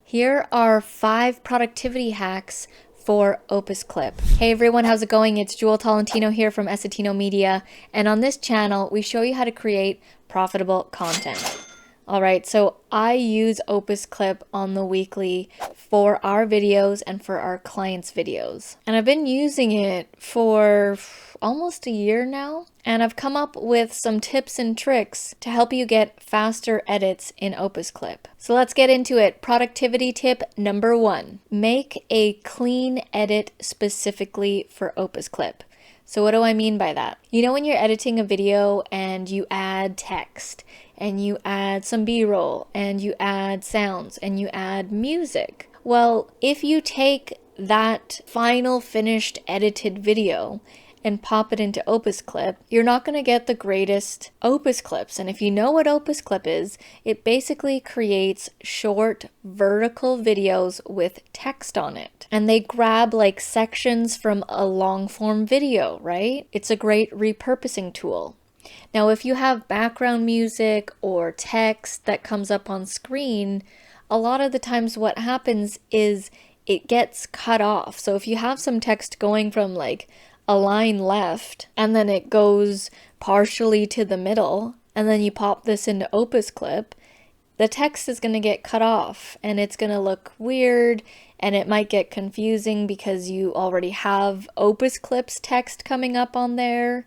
Here are 5 productivity hacks for OpusClip. Hey everyone, how's it going? It's Jewel Tolentino here from Essetino and on this channel we show you how to create profitable content. Alright, so I use OpusClip on the weekly for our videos and for our clients' videos. And I've been using it for almost a year now, and I've come up with some tips and tricks to help you get faster edits in OpusClip. So let's get into it. Productivity tip number 1. Make a clean edit specifically for OpusClip. So what do I mean by that? You know when you're editing a video and you add text and you add some B-roll and you add sounds and you add music? Well, if you take that final finished edited video and pop it into OpusClip, you're not going to get the greatest OpusClips. And if you know what OpusClip is, it basically creates short vertical videos with text on it. And they grab like sections from a long form video, right? It's a great repurposing tool. Now, if you have background music or text that comes up on screen, a lot of the times what happens is it gets cut off. So if you have some text going from like a line left and then it goes partially to the middle and then you pop this into OpusClip, the text is going to get cut off and it's going to look weird and it might get confusing because you already have OpusClip's text coming up on there.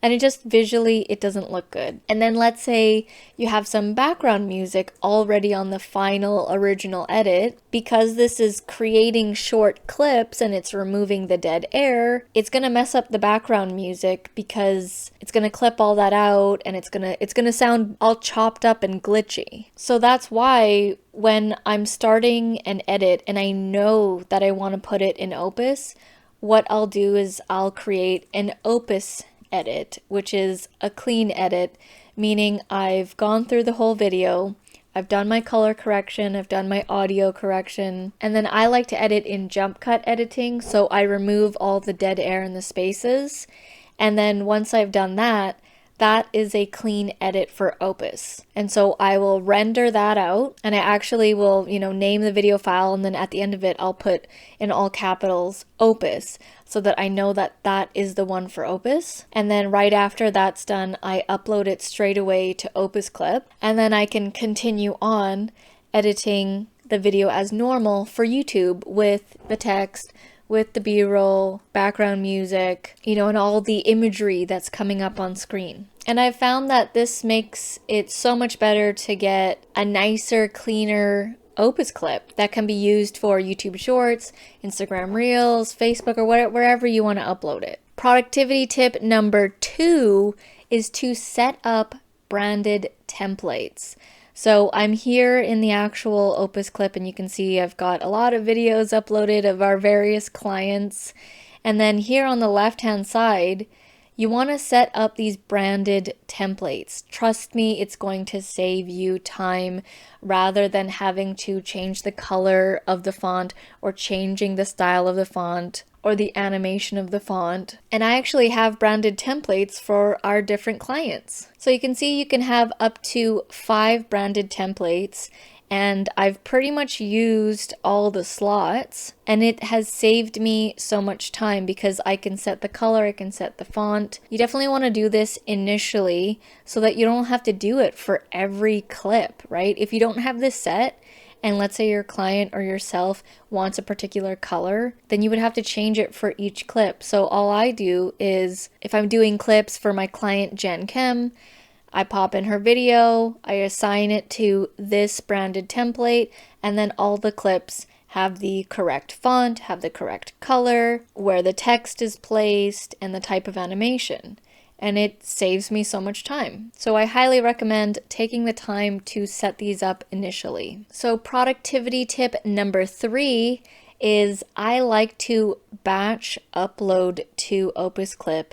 And it just visually, it doesn't look good. And then let's say you have some background music already on the final original edit. Because this is creating short clips and it's removing the dead air, it's gonna mess up the background music because it's gonna clip all that out and it's gonna sound all chopped up and glitchy. So that's why when I'm starting an edit and I know that I want to put it in Opus, what I'll do is I'll create an Opus edit, which is a clean edit, meaning I've gone through the whole video, I've done my color correction, I've done my audio correction, and then I like to edit in jump cut editing, so I remove all the dead air in the spaces, and then once I've done that, that is a clean edit for Opus. And so I will render that out and I actually will, name the video file, and then at the end of it, I'll put in all capitals Opus so that I know that that is the one for Opus. And then right after that's done, I upload it straight away to OpusClip, and then I can continue on editing the video as normal for YouTube with the text, with the B-roll, background music, and all the imagery that's coming up on screen. And I've found that this makes it so much better to get a nicer, cleaner OpusClip that can be used for YouTube Shorts, Instagram Reels, Facebook, or wherever you want to upload it. Productivity tip number 2 is to set up branded templates. So I'm here in the actual OpusClip and you can see I've got a lot of videos uploaded of our various clients. And then here on the left-hand side, you want to set up these branded templates. Trust me, it's going to save you time rather than having to change the color of the font or changing the style of the font or the animation of the font. And I actually have branded templates for our different clients. So you can see you can have up to 5 branded templates, and I've pretty much used all the slots, and it has saved me so much time because I can set the color, I can set the font. You definitely want to do this initially so that you don't have to do it for every clip, right? If you don't have this set, and let's say your client or yourself wants a particular color, then you would have to change it for each clip. So all I do is, if I'm doing clips for my client Jen Kim, I pop in her video, I assign it to this branded template, and then all the clips have the correct font, have the correct color, where the text is placed, and the type of animation. And it saves me so much time. So I highly recommend taking the time to set these up initially. So productivity tip number 3 is I like to batch upload to OpusClip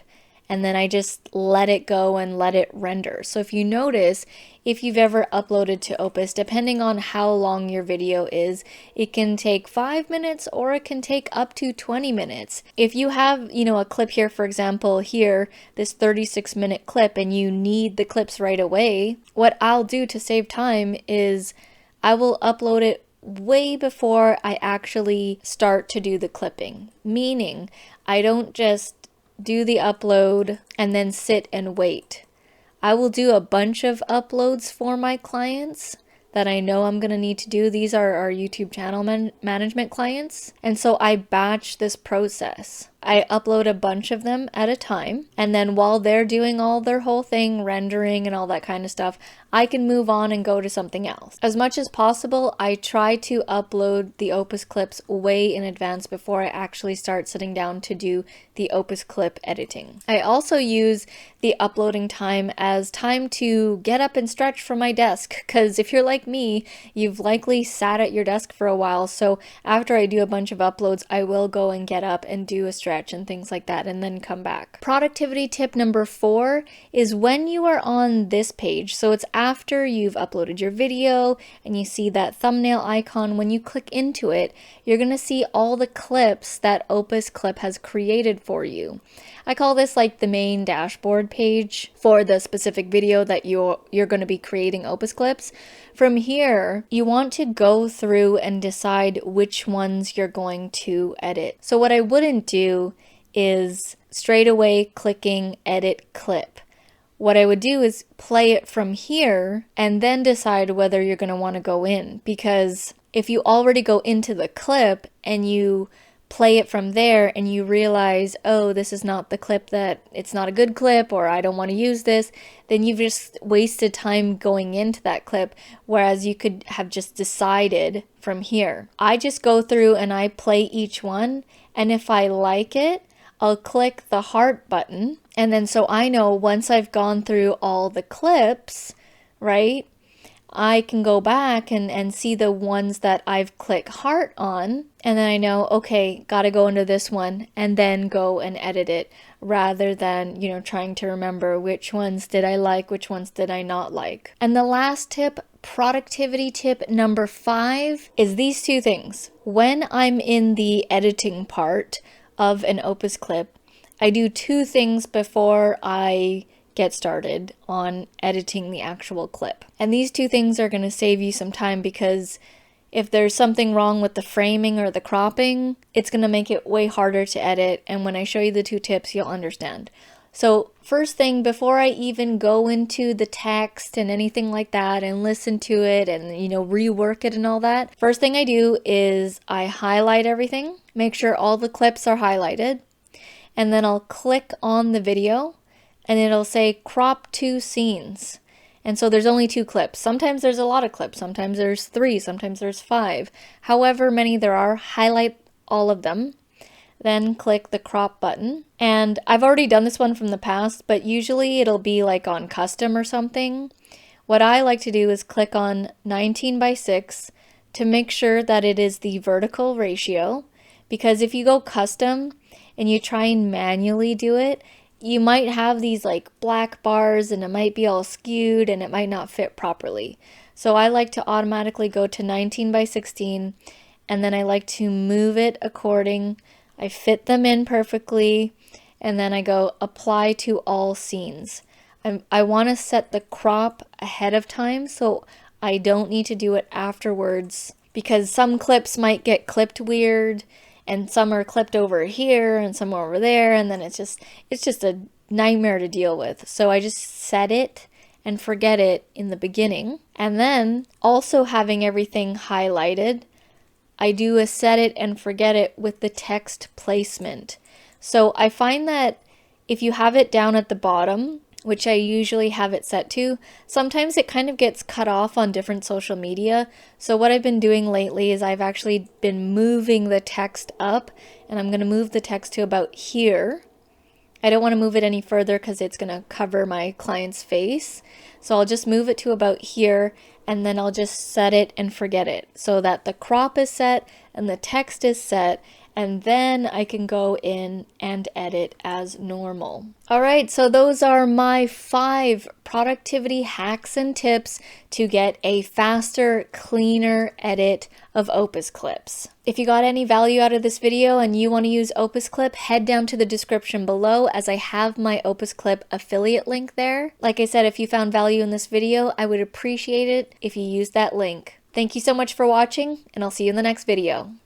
and then I just let it go and let it render. So if you notice, if you've ever uploaded to Opus, depending on how long your video is, it can take 5 minutes or it can take up to 20 minutes. If you have, a clip here, for example, here, this 36-minute clip, and you need the clips right away, what I'll do to save time is I will upload it way before I actually start to do the clipping. Meaning, I don't just do the upload and then sit and wait. I will do a bunch of uploads for my clients that I know I'm going to need to do. These are our YouTube channel management clients. And so I batch this process. I upload a bunch of them at a time. And then while they're doing all their whole thing, rendering and all that kind of stuff, I can move on and go to something else. As much as possible, I try to upload the Opus clips way in advance before I actually start sitting down to do the Opus clip editing. I also use the uploading time as time to get up and stretch from my desk, because if you're like me, you've likely sat at your desk for a while. So after I do a bunch of uploads, I will go and get up and do a stretch and things like that, and then come back. Productivity tip number 4 is when you are on this page, so it's after you've uploaded your video and you see that thumbnail icon. When you click into it, you're going to see all the clips that OpusClip has created for you. I call this like the main dashboard page for the specific video that you're going to be creating Opus clips. From here, you want to go through and decide which ones you're going to edit. So what I wouldn't do is straight away clicking edit clip. What I would do is play it from here and then decide whether you're going to want to go in, because if you already go into the clip and you play it from there and you realize, oh, this is not the clip, that it's not a good clip, or I don't want to use this, then you've just wasted time going into that clip, whereas you could have just decided from here. I just go through and I play each one, and if I like it, I'll click the heart button, and then so I know once I've gone through all the clips, right, I can go back and see the ones that I've clicked heart on, and then I know, okay, gotta go into this one and then go and edit it, rather than, trying to remember which ones did I like, which ones did I not like. And the last tip, productivity tip number 5, is these two things. When I'm in the editing part of an Opus clip, I do 2 things before I get started on editing the actual clip. And these 2 things are going to save you some time, because if there's something wrong with the framing or the cropping, it's going to make it way harder to edit. And when I show you the 2 tips, you'll understand. So first thing, before I even go into the text and anything like that and listen to it and, rework it and all that, first thing I do is I highlight everything, make sure all the clips are highlighted, and then I'll click on the video and it'll say crop 2 scenes. And so there's only 2 clips. Sometimes there's a lot of clips, sometimes there's 3, sometimes there's 5. However many there are, highlight all of them. Then click the crop button. And I've already done this one from the past, but usually it'll be like on custom or something. What I like to do is click on 19:6 to make sure that it is the vertical ratio, because if you go custom and you try and manually do it, you might have these like black bars and it might be all skewed and it might not fit properly. So I like to automatically go to 19:16, and then I like to move it according. I fit them in perfectly, and then I go apply to all scenes. I want to set the crop ahead of time so I don't need to do it afterwards, because some clips might get clipped weird, and some are clipped over here and some are over there, and then it's just a nightmare to deal with. So I just set it and forget it in the beginning. And then also having everything highlighted, I do a set it and forget it with the text placement. So I find that if you have it down at the bottom, which I usually have it set to, sometimes it kind of gets cut off on different social media. So what I've been doing lately is I've actually been moving the text up, and I'm going to move the text to about here. I don't want to move it any further because it's going to cover my client's face. So I'll just move it to about here, and then I'll just set it and forget it so that the crop is set and the text is set, and then I can go in and edit as normal. All right, so those are my 5 productivity hacks and tips to get a faster, cleaner edit of Opus clips. If you got any value out of this video and you want to use Opus Clip, head down to the description below, as I have my Opus Clip affiliate link there. Like I said, if you found value in this video, I would appreciate it if you use that link. Thank you so much for watching, and I'll see you in the next video.